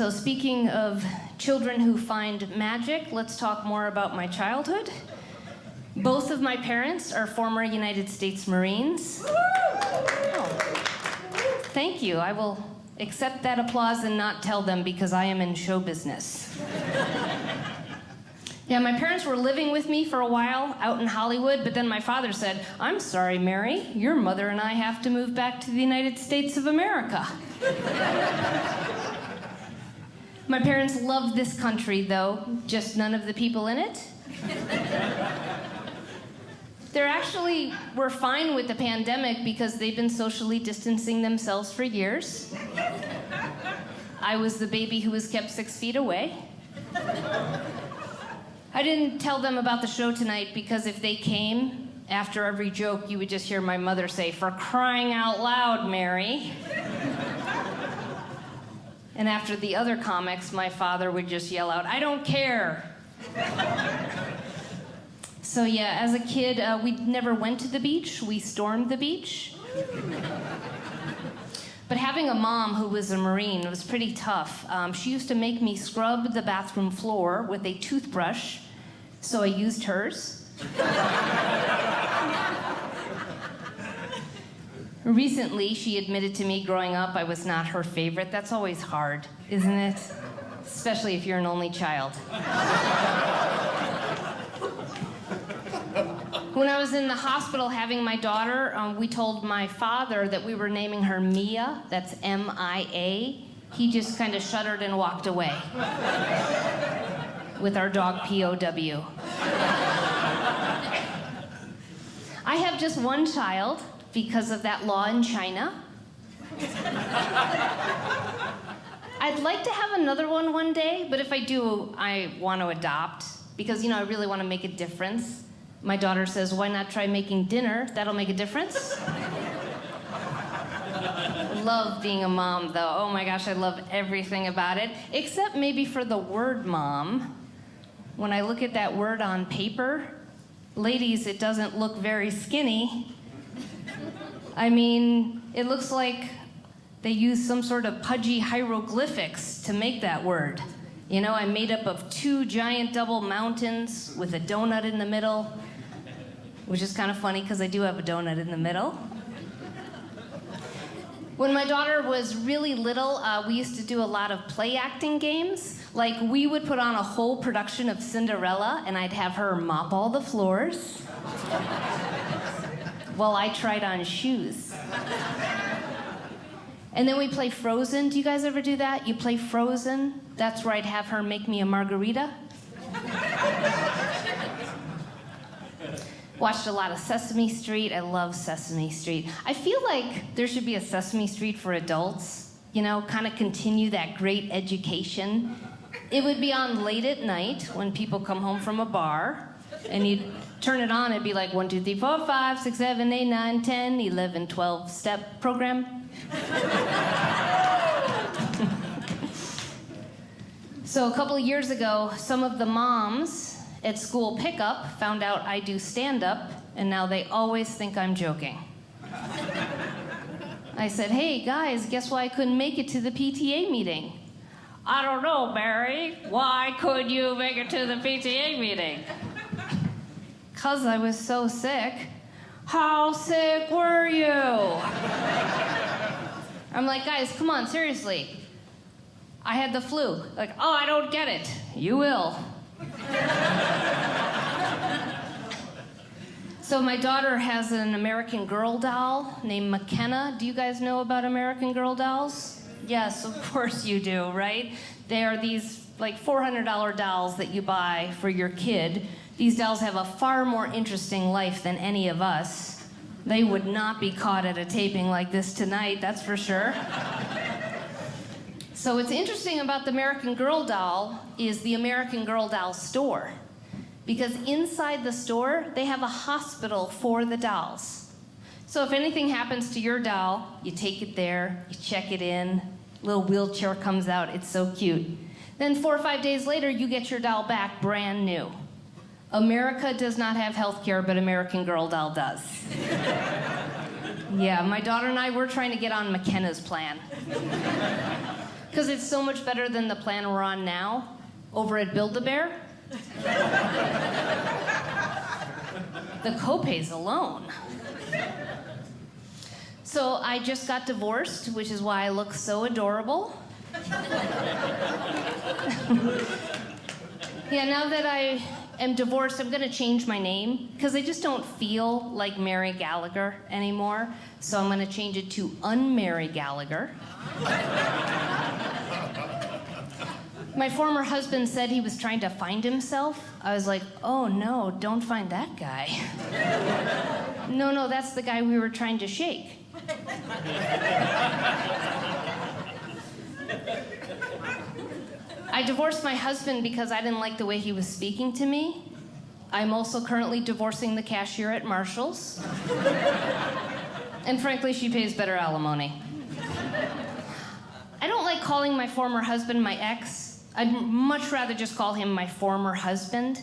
So speaking of children who find magic, let's talk more about my childhood. Both of my parents are former United States Marines. Oh, thank you. I will accept that applause and not tell them because I am in show business. Yeah, my parents were living with me for a while out in Hollywood, but then my father said, "I'm sorry, Mary, your mother and I have to move back to the United States of America." My parents loved this country, though, just none of the people in it. They actually were fine with the pandemic because they've been socially distancing themselves for years. I was the baby who was kept 6 feet away. I didn't tell them about the show tonight because if they came, after every joke, you would just hear my mother say, "For crying out loud, Mary." And after the other comics, my father would just yell out, "I don't care." So yeah, as a kid, we never went to the beach. We stormed the beach. But having a mom who was a Marine was pretty tough. She used to make me scrub the bathroom floor with a toothbrush, so I used hers. Recently, she admitted to me growing up I was not her favorite. That's always hard, isn't it? Especially if you're an only child. When I was in the hospital having my daughter, we told my father that we were naming her Mia. That's M-I-A. He just kind of shuddered and walked away with our dog P-O-W. I have just one child because of that law in China. I'd like to have another one day, but if I do, I want to adopt because, I really want to make a difference. My daughter says, "Why not try making dinner? That'll make a difference." Love being a mom, though. Oh my gosh, I love everything about it, except maybe for the word mom. When I look at that word on paper, ladies, it doesn't look very skinny. I mean, it looks like they used some sort of pudgy hieroglyphics to make that word. I'm made up of 2 giant double mountains with a donut in the middle, which is kind of funny because I do have a donut in the middle. When my daughter was really little, we used to do a lot of play acting games. Like, we would put on a whole production of Cinderella, and I'd have her mop all the floors while I tried on shoes. And then we play Frozen. Do you guys ever do that? You play Frozen? That's where I'd have her make me a margarita. Watched a lot of Sesame Street. I love Sesame Street. I feel like there should be a Sesame Street for adults, kind of continue that great education. It would be on late at night when people come home from a bar, and you'd turn it on, it'd be like 1, 2, 3, 4, 5, 6, 7, 8, 9, 10, 11, 12 step program. So a couple of years ago, some of the moms at school pickup found out I do stand-up, and now they always think I'm joking. I said, "Hey, guys, guess why I couldn't make it to the PTA meeting?" "I don't know, Mary. Why couldn't you make it to the PTA meeting?" "'Cause I was so sick." "How sick were you?" I'm like, "Guys, come on, seriously. I had the flu." Like, "Oh, I don't get it." "You will." So my daughter has an American Girl doll named McKenna. Do you guys know about American Girl dolls? Yes, of course you do, right? They are these like $400 dolls that you buy for your kid. These dolls have a far more interesting life than any of us. They would not be caught at a taping like this tonight, that's for sure. So what's interesting about the American Girl doll is the American Girl doll store. Because inside the store, they have a hospital for the dolls. So if anything happens to your doll, you take it there, you check it in, little wheelchair comes out, it's so cute. Then 4 or 5 days later, you get your doll back brand new. America does not have health care, but American Girl doll does. Yeah, my daughter and I, we're trying to get on McKenna's plan. Because it's so much better than the plan we're on now over at Build-A-Bear. The copays alone. So I just got divorced, which is why I look so adorable. Yeah, now that I am divorced, I'm gonna change my name because I just don't feel like Mary Gallagher anymore. So I'm gonna change it to Mary Gallagher. My former husband said he was trying to find himself. I was like, oh no, don't find that guy. No, that's the guy we were trying to shake. I divorced my husband because I didn't like the way he was speaking to me. I'm also currently divorcing the cashier at Marshall's. And frankly, she pays better alimony. I don't like calling my former husband my ex. I'd much rather just call him my former husband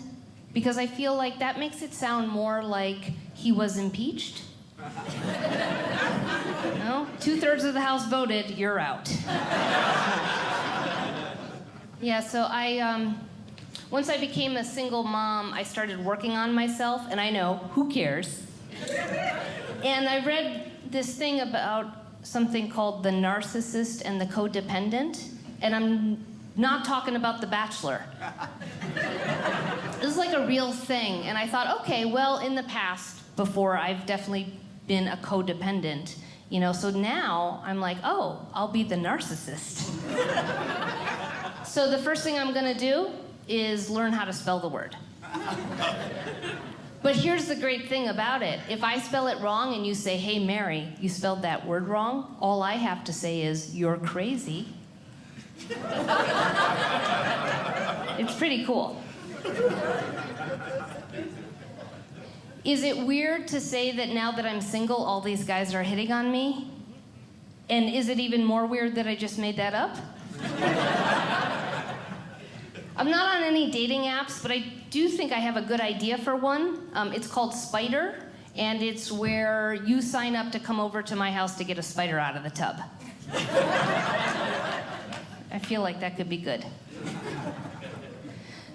because I feel like that makes it sound more like he was impeached. No? 2/3 of the House voted, you're out. Yeah, so once I became a single mom, I started working on myself, and I know, who cares? And I read this thing about something called the narcissist and the codependent, and I'm not talking about The Bachelor. This is like a real thing, and I thought, okay, well, in the past, before, I've definitely been a codependent, so now I'm like, oh, I'll be the narcissist. So the first thing I'm gonna do is learn how to spell the word. But here's the great thing about it. If I spell it wrong and you say, hey, Mary, you spelled that word wrong, all I have to say is, you're crazy. It's pretty cool. Is it weird to say that now that I'm single, all these guys are hitting on me? And is it even more weird that I just made that up? I'm not on any dating apps, but I do think I have a good idea for one. It's called Spider, and it's where you sign up to come over to my house to get a spider out of the tub. I feel like that could be good.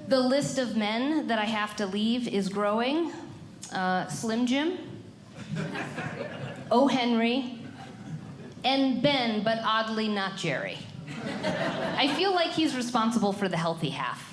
The list of men that I have to leave is growing. Slim Jim, O. Henry, and Ben, but oddly not Jerry. I feel like he's responsible for the healthy half.